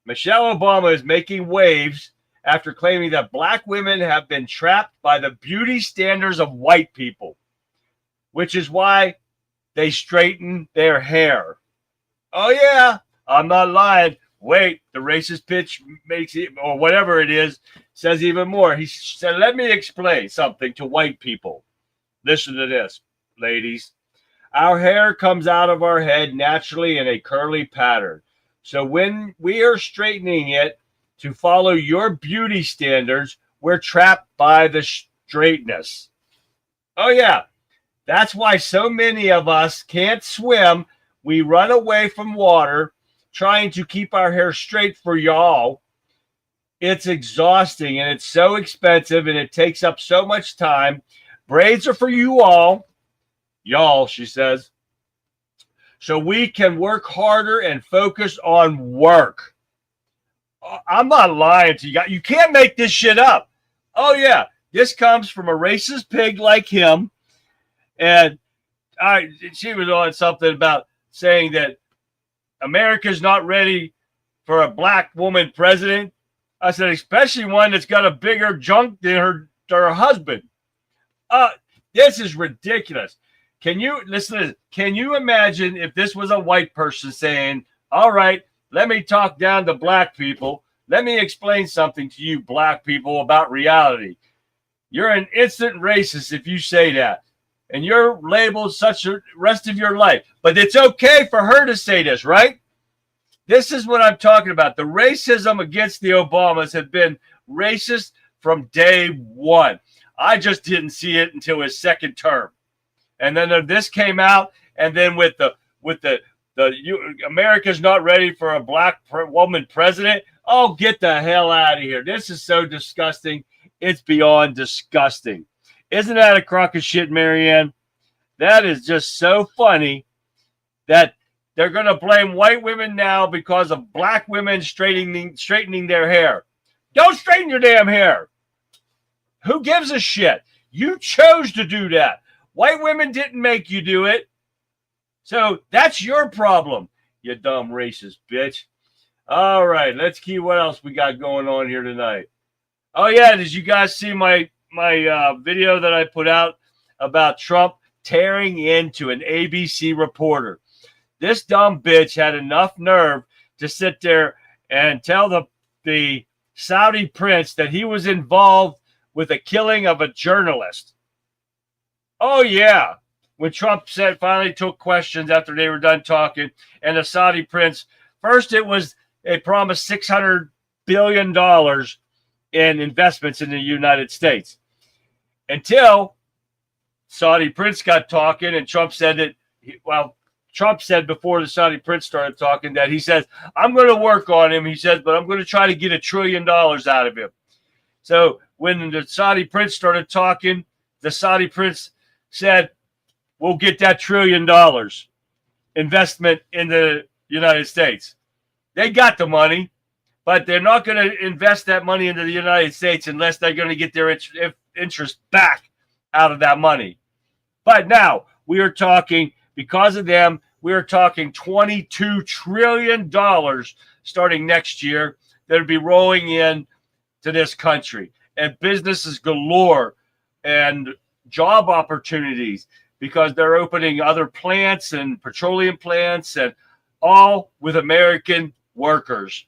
Michelle Obama is making waves after claiming that black women have been trapped by the beauty standards of white people, which is why they straighten their hair. Oh, yeah. I'm not lying. Wait, the racist pitch makes it, or whatever it is, says even more. He said, let me explain something to white people. Listen to this, ladies. Our hair comes out of our head naturally in a curly pattern. So when we are straightening it to follow your beauty standards, we're trapped by the straightness. Oh, yeah. That's why so many of us can't swim. We run away from water, trying to keep our hair straight for y'all. It's exhausting and it's so expensive and it takes up so much time. Braids are for you all. Y'all, she says. So we can work harder and focus on work. I'm not lying to you guys. You can't make this shit up. Oh, yeah. This comes from a racist pig like him. And she was on something about saying that America's not ready for a black woman president. I said, especially one that's got a bigger junk than her husband. This is ridiculous. Can you listen to this? Can you imagine if this was a white person saying, all right, let me talk down to black people. Let me explain something to you black people about reality. You're an instant racist if you say that. And you're labeled such the rest of your life. But it's okay for her to say this, right? This is what I'm talking about. The racism against the Obamas have been racist from day one. I just didn't see it until his second term. And then this came out, and then with the America's not ready for a black woman president. Oh, get the hell out of here. This is so disgusting. It's beyond disgusting. Isn't that a crock of shit, Marianne? That is just so funny that they're going to blame white women now because of black women straightening their hair. Don't straighten your damn hair. Who gives a shit? You chose to do that. White women didn't make you do it. So that's your problem, you dumb racist bitch. All right, let's see what else we got going on here tonight. Oh, yeah, did you guys see my video that I put out about Trump tearing into an ABC reporter? This dumb bitch had enough nerve to sit there and tell the Saudi prince that he was involved with the killing of a journalist. Oh, yeah. When Trump finally took questions after they were done talking, and the Saudi prince, first they promised $600 billion in investments in the United States. Until Saudi prince got talking, and Trump said that, Trump said before the Saudi prince started talking that he says, I'm going to work on him. He says, but I'm going to try to get $1 trillion out of him. So when the Saudi prince started talking, the Saudi prince said, we'll get that $1 trillion investment in the United States. They got the money, but they're not going to invest that money into the United States unless they're going to get their interest back out of that money. But now we are talking, because of them, we are talking $22 trillion starting next year that will be rolling in to this country, and businesses galore and job opportunities because they're opening other plants and petroleum plants, and all with American workers.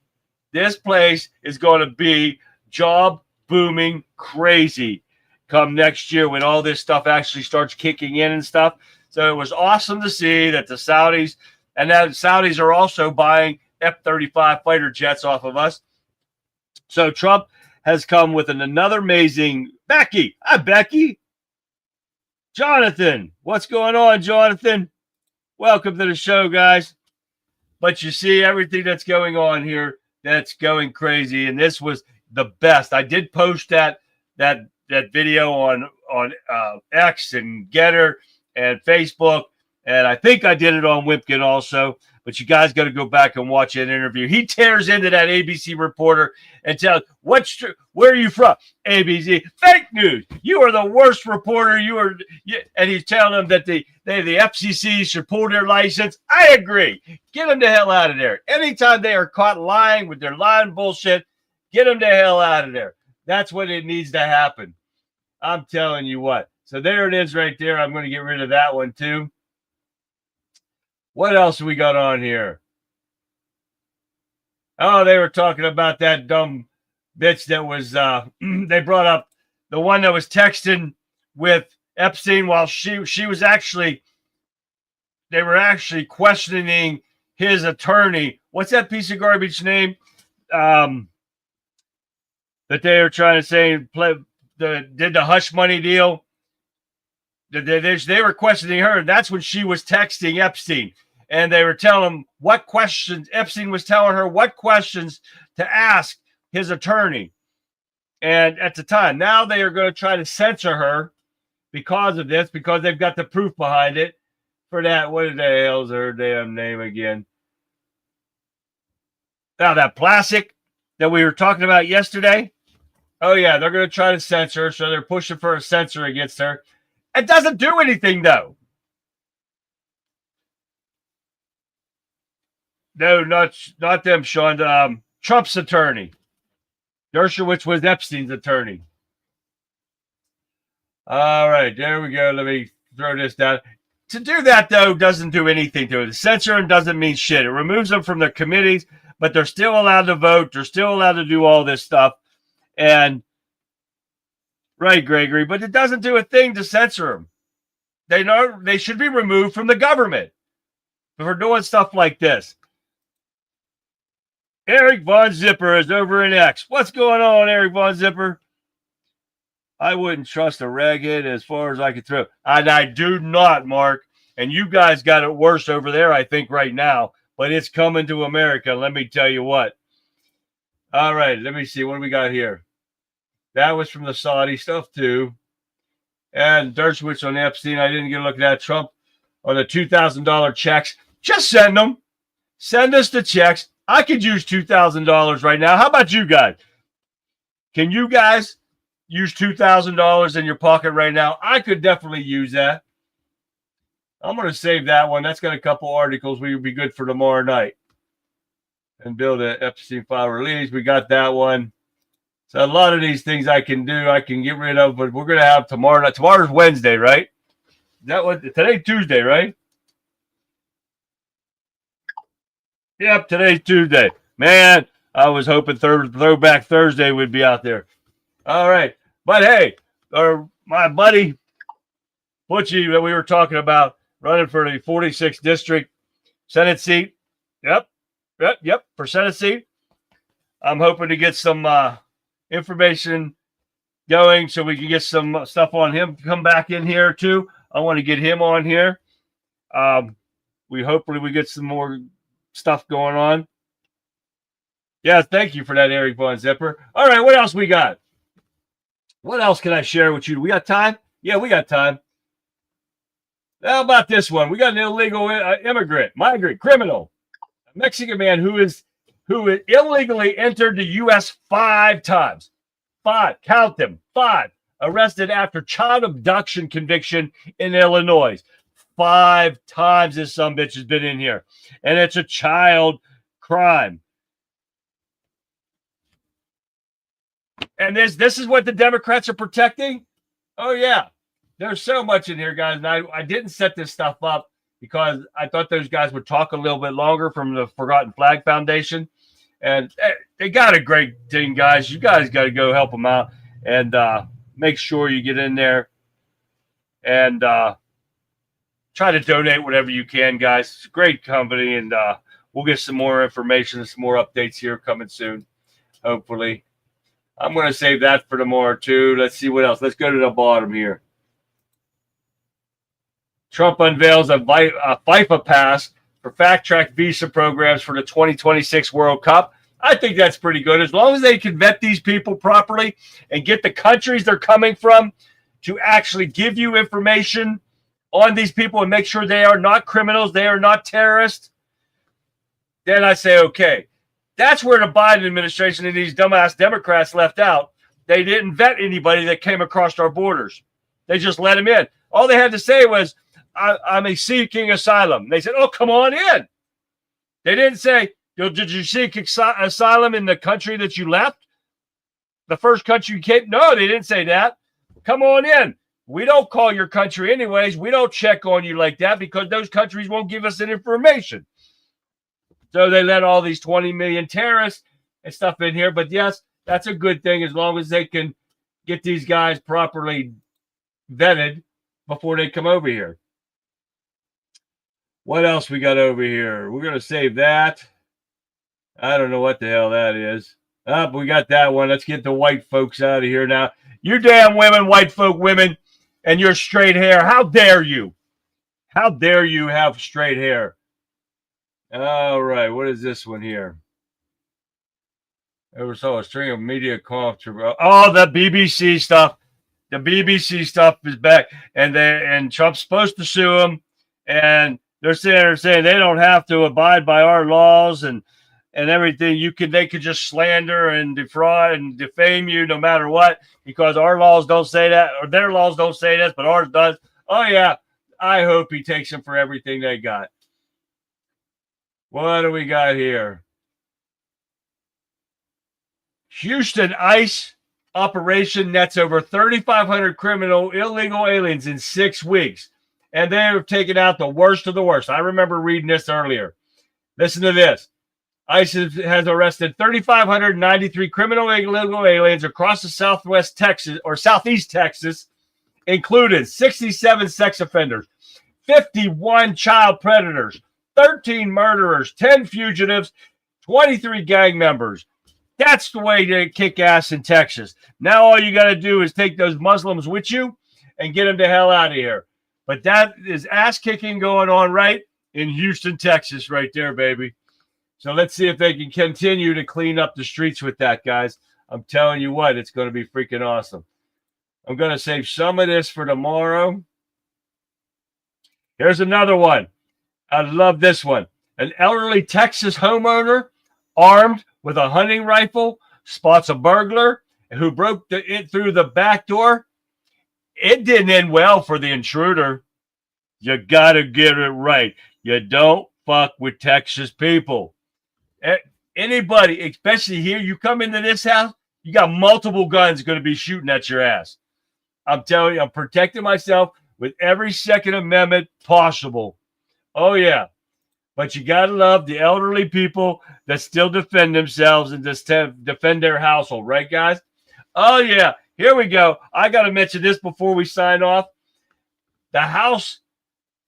This place is going to be job booming crazy come next year when all this stuff actually starts kicking in and stuff. So it was awesome to see that the Saudis, and that Saudis are also buying F-35 fighter jets off of us. So Trump has come with another amazing Becky. Hi, Becky. Jonathan, what's going on, Jonathan? Welcome to the show, guys. But you see everything that's going on here that's going crazy, and this was the best. I did post that video on X and Getter and Facebook, and I think I did it on Wipkin also. But you guys got to go back and watch that interview. He tears into that ABC reporter and tells, where are you from? ABC. Fake news. You are the worst reporter. And he's telling them that the FCC should pull their license. I agree. Get them the hell out of there. Anytime they are caught lying with their lying bullshit, get them the hell out of there. That's what it needs to happen. I'm telling you what. So there it is right there. I'm going to get rid of that one too. What else we got on here? Oh, they were talking about that dumb bitch that was, they brought up the one that was texting with Epstein while she was actually, they were actually questioning his attorney. What's that piece of garbage name? That they were trying to say did the hush money deal. They were questioning her. That's when she was texting Epstein. And they were telling him what questions, Epstein was telling her what questions to ask his attorney. And at the time, now they are going to try to censor her because of this, because they've got the proof behind it for that. What the hell's her damn name again? Now, that plastic that we were talking about yesterday. Oh, yeah, they're going to try to censor her. So they're pushing for a censor against her. It doesn't do anything, though. No, not them, Sean. Trump's attorney. Dershowitz was Epstein's attorney. All right, there we go. Let me throw this down. To do that, though, doesn't do anything to it. Censoring doesn't mean shit. It removes them from their committees, but they're still allowed to vote. They're still allowed to do all this stuff. And right, Gregory, but it doesn't do a thing to censor them. They know they should be removed from the government for doing stuff like this. Eric Von Zipper is over in X. What's going on, Eric Von Zipper? I wouldn't trust a raghead as far as I could throw. And I do not, Mark. And you guys got it worse over there, I think, right now. But it's coming to America, let me tell you what. All right, let me see. What do we got here? That was from the Saudi stuff, too. And Dershowitz on Epstein. I didn't get a look at that. Trump on the $2,000 checks. Just send them. Send us the checks. I could use $2,000 right now. How about you guys? Can you guys use $2,000 in your pocket right now? I could definitely use that. I'm going to save that one. That's got a couple articles. We would be good for tomorrow night. And build an Epstein file release. We got that one. So a lot of these things I can do, I can get rid of, but we're going to have tomorrow night. Tomorrow's Wednesday, right? Is that what? Today's Tuesday, right? Yep, today's Tuesday. Man, I was hoping Throwback Thursday would be out there. All right. But hey, my buddy Butchie that we were talking about running for the 46th district Senate seat. Yep, for Senate seat. I'm hoping to get some information going so we can get some stuff on him to come back in here too. I want to get him on here. Hopefully we get some more stuff going on. Yeah, thank you for that, Eric Von Zipper. All right, what else we got? What else can I share with you? We got time? Yeah, we got time. How about this one? We got an illegal migrant, criminal, a Mexican man who illegally entered the U.S. 5 times. 5, count them, 5. Arrested after child abduction conviction in Illinois. 5 times this sumbitch has been in here. And it's a child crime. And this is what the Democrats are protecting? Oh, yeah. There's so much in here, guys. And I didn't set this stuff up because I thought those guys would talk a little bit longer from the Forgotten Flag Foundation. And they got a great thing, guys. You guys got to go help them out and make sure you get in there and try to donate whatever you can, guys. It's a great company, and we'll get some more information and some more updates here coming soon, hopefully. I'm going to save that for tomorrow, too. Let's see what else. Let's go to the bottom here. Trump unveils a FIFA pass for fact-track visa programs for the 2026 World Cup. I think that's pretty good. As long as they can vet these people properly and get the countries they're coming from to actually give you information on these people and make sure they are not criminals, they are not terrorists, then I say, okay. That's where the Biden administration and these dumbass Democrats left out. They didn't vet anybody that came across our borders. They just let them in. All they had to say was, I'm seeking asylum. They said, oh, come on in. They didn't say, did you seek asylum in the country that you left? The first country you came? No, they didn't say that. Come on in. We don't call your country anyways. We don't check on you like that because those countries won't give us any information. So they let all these 20 million terrorists and stuff in here. But yes, that's a good thing as long as they can get these guys properly vetted before they come over here. What else we got over here? We're going to save that. I don't know what the hell that is. But we got that one. Let's get the white folks out of here now. You damn women, white folk women, and your straight hair. How dare you? How dare you have straight hair? All right, what is this one here? Ever saw a string of media controversy. Oh, the BBC stuff. The BBC stuff is back, and Trump's supposed to sue them, and they're saying they don't have to abide by our laws and everything. They could just slander and defraud and defame you no matter what because our laws don't say that, or their laws don't say this, but ours does. Oh yeah, I hope he takes them for everything they got. What do we got here? Houston ICE operation nets over 3,500 illegal aliens in 6 weeks. And they have taken out the worst of the worst. I remember reading this earlier. Listen to this. ICE has arrested 3,593 criminal illegal aliens across the Southwest Texas or Southeast Texas, including 67 sex offenders, 51 child predators, 13 murderers, 10 fugitives, 23 gang members. That's the way to kick ass in Texas. Now all you got to do is take those Muslims with you and get them the hell out of here. But that is ass kicking going on right in Houston, Texas, right there, baby. So let's see if they can continue to clean up the streets with that, guys. I'm telling you what, it's going to be freaking awesome. I'm going to save some of this for tomorrow. Here's another one. I love this one. An elderly Texas homeowner armed with a hunting rifle spots a burglar who broke it through the back door. It didn't end well for the intruder. You got to get it right. You don't fuck with Texas people. Anybody, especially here, you come into this house, you got multiple guns going to be shooting at your ass. I'm telling you, I'm protecting myself with every Second Amendment possible. Oh, yeah. But you got to love the elderly people that still defend themselves and just defend their household. Right, guys? Oh, yeah. Here we go. I got to mention this before we sign off. The House,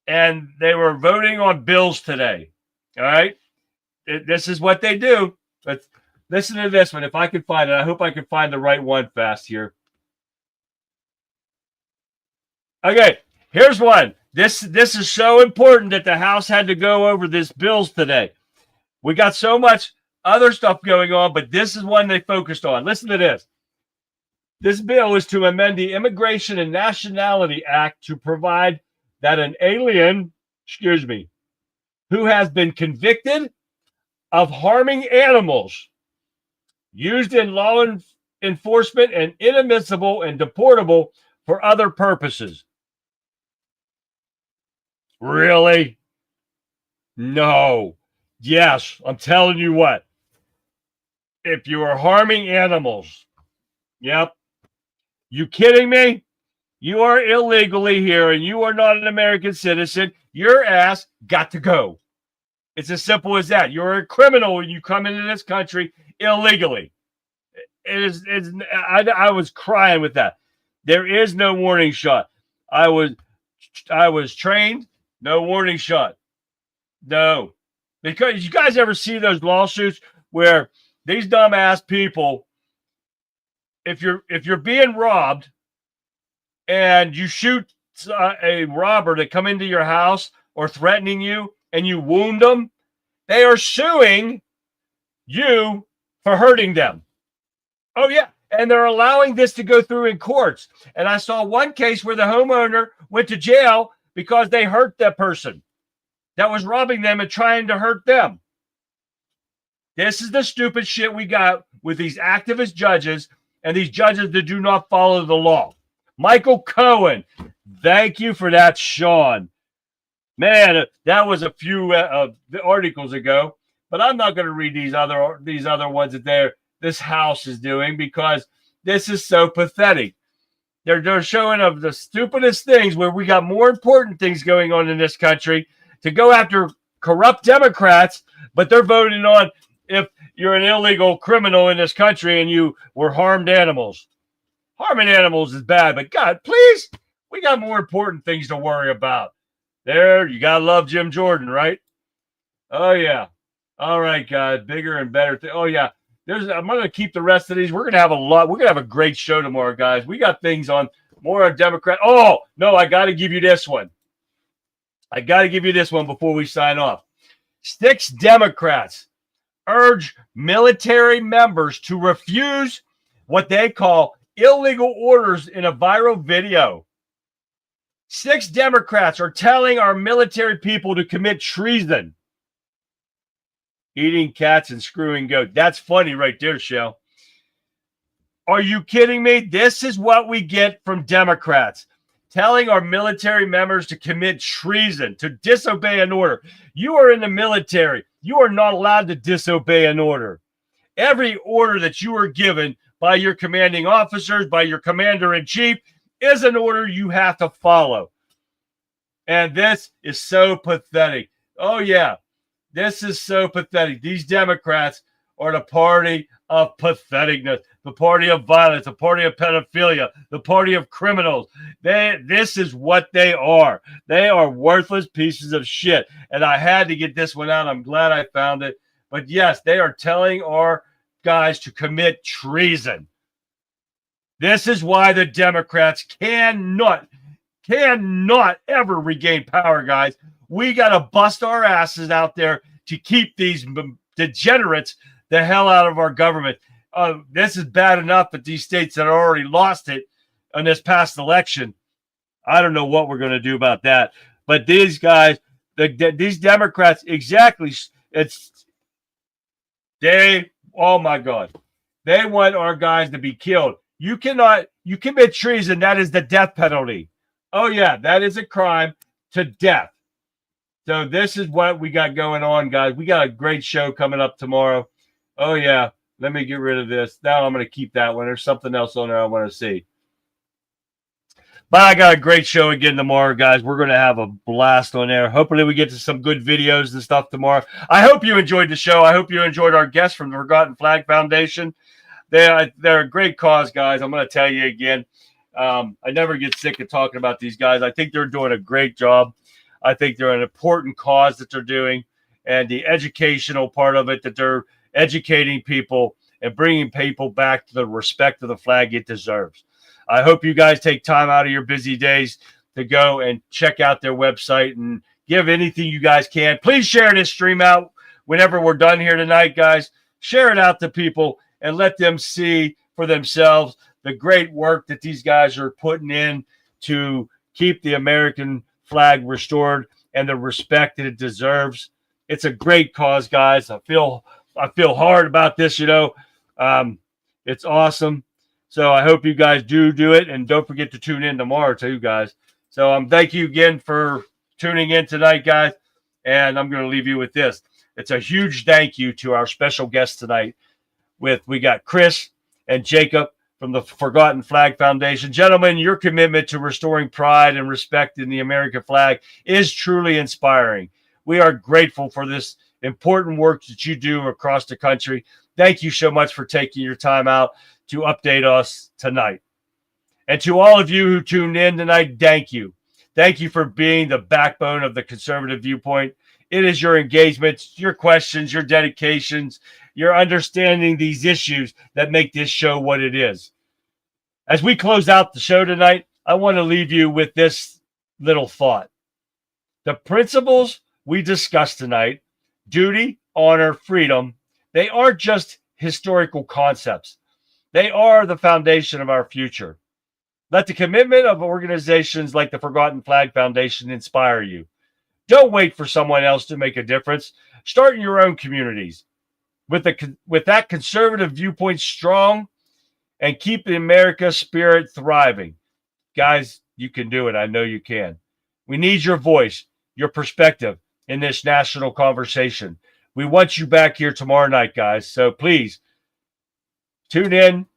and they were voting on bills today. All right? This is what they do. But listen to this one. If I can find it. I hope I can find the right one fast here. Okay. Here's one. This is so important that the House had to go over this bills today. We got so much other stuff going on, but this is one they focused on. Listen to this. This bill is to amend the Immigration and Nationality Act to provide that an alien, who has been convicted of harming animals used in law enforcement and inadmissible and deportable for other purposes. Really? No. Yes, I'm telling you what. If you are harming animals, yep. You kidding me? You are illegally here and you are not an American citizen. Your ass got to go. It's as simple as that. You're a criminal when you come into this country illegally. I was crying with that. There is no warning shot. I was trained. No warning shot. No. Because you guys ever see those lawsuits where these dumbass people, if you're being robbed and you shoot a robber that come into your house or threatening you and you wound them, they are suing you for hurting them. Oh, yeah. And they're allowing this to go through in courts. And I saw one case where the homeowner went to jail because they hurt that person that was robbing them and trying to hurt them. This is the stupid shit we got with these activist judges and these judges that do not follow the law. Michael Cohen, thank you for that, Sean. Man, that was a few articles ago, but I'm not going to read these other ones that this House is doing because this is so pathetic. They're showing of the stupidest things where we got more important things going on in this country to go after corrupt Democrats, but they're voting on if you're an illegal criminal in this country and you were harmed animals. Harming animals is bad, but God, please, we got more important things to worry about. There, you got to love Jim Jordan, right? Oh, yeah. All right, guys, bigger and better. Oh, yeah. I'm going to keep the rest of these. We're going to have a lot. We're going to have a great show tomorrow, guys. We got things on more on Democrat. Oh, no, I got to give you this one. I got to give you this one before we sign off. 6 Democrats urge military members to refuse what they call illegal orders in a viral video. 6 Democrats are telling our military people to commit treason. Eating cats and screwing goats. That's funny right there, Shell. Are you kidding me? This is what we get from Democrats. Telling our military members to commit treason, to disobey an order. You are in the military. You are not allowed to disobey an order. Every order that you are given by your commanding officers, by your commander-in-chief, is an order you have to follow. And this is so pathetic. Oh, yeah. This is so pathetic. These Democrats are the party of patheticness, the party of violence, the party of pedophilia, the party of criminals. This is what they are. They are worthless pieces of shit. And I had to get this one out. I'm glad I found it. But yes, they are telling our guys to commit treason. This is why the Democrats cannot ever regain power, guys. We got to bust our asses out there to keep these degenerates the hell out of our government. This is bad enough that these states that already lost it in this past election. I don't know what we're going to do about that. But these guys, these Democrats, exactly, oh my God, they want our guys to be killed. You commit treason, that is the death penalty. Oh yeah, that is a crime to death. So this is what we got going on, guys. We got a great show coming up tomorrow. Oh yeah, let me get rid of this. Now I'm going to keep that one. There's something else on there I want to see. But I got a great show again tomorrow, guys. We're going to have a blast on there. Hopefully we get to some good videos and stuff tomorrow. I hope you enjoyed the show. I hope you enjoyed our guests from the Forgotten Flag Foundation. They're a great cause, guys. I'm going to tell you again. I never get sick of talking about these guys. I think they're doing a great job. I think they're an important cause that they're doing, and the educational part of it, that they're educating people and bringing people back to the respect of the flag it deserves. I hope you guys take time out of your busy days to go and check out their website and give anything you guys can. Please share this stream out whenever we're done here tonight, guys. Share it out to people and let them see for themselves the great work that these guys are putting in to keep the American flag restored and the respect that it deserves. It's a great cause, guys. I feel hard about this, it's awesome. So I hope you guys do it, and don't forget to tune in tomorrow too, guys. So thank you again for tuning in tonight, guys, and I'm going to leave you with this. It's a huge thank you to our special guests tonight. We got Chris and Jacob from the Forgotten Flag Foundation. Gentlemen, your commitment to restoring pride and respect in the American flag is truly inspiring. We are grateful for this important work that you do across the country. Thank you so much for taking your time out to update us tonight. And to all of you who tuned in tonight, thank you. Thank you for being the backbone of the conservative viewpoint. It is your engagements, your questions, your dedications, your understanding these issues that make this show what it is. As we close out the show tonight, I want to leave you with this little thought. The principles we discussed tonight, duty, honor, freedom, they aren't just historical concepts. They are the foundation of our future. Let the commitment of organizations like the Forgotten Flag Foundation inspire you. Don't wait for someone else to make a difference. Start in your own communities. With that conservative viewpoint strong, and keep the America spirit thriving. Guys, you can do it. I know you can. We need your voice, your perspective in this national conversation. We want you back here tomorrow night, guys. So please tune in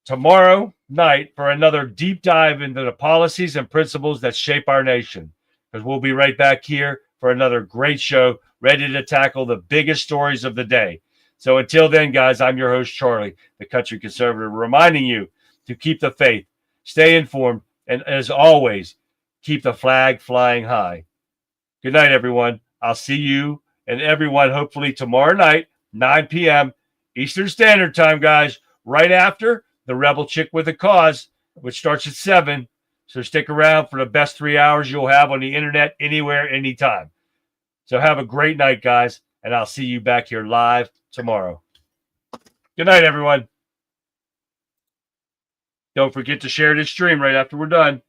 tomorrow night for another deep dive into the policies and principles that shape our nation. Because we'll be right back here for another great show, ready to tackle the biggest stories of the day. So until then, guys, I'm your host, Charlie, the Country Conservative, reminding you to keep the faith, stay informed, and as always, keep the flag flying high. Good night, everyone. I'll see you and everyone hopefully tomorrow night, 9 p.m. Eastern Standard Time, guys, right after the Rebel Chick with a Cause, which starts at 7. So stick around for the best 3 hours you'll have on the internet anywhere, anytime. So have a great night, guys, and I'll see you back here live tomorrow. Good night, everyone. Don't forget to share this stream right after we're done.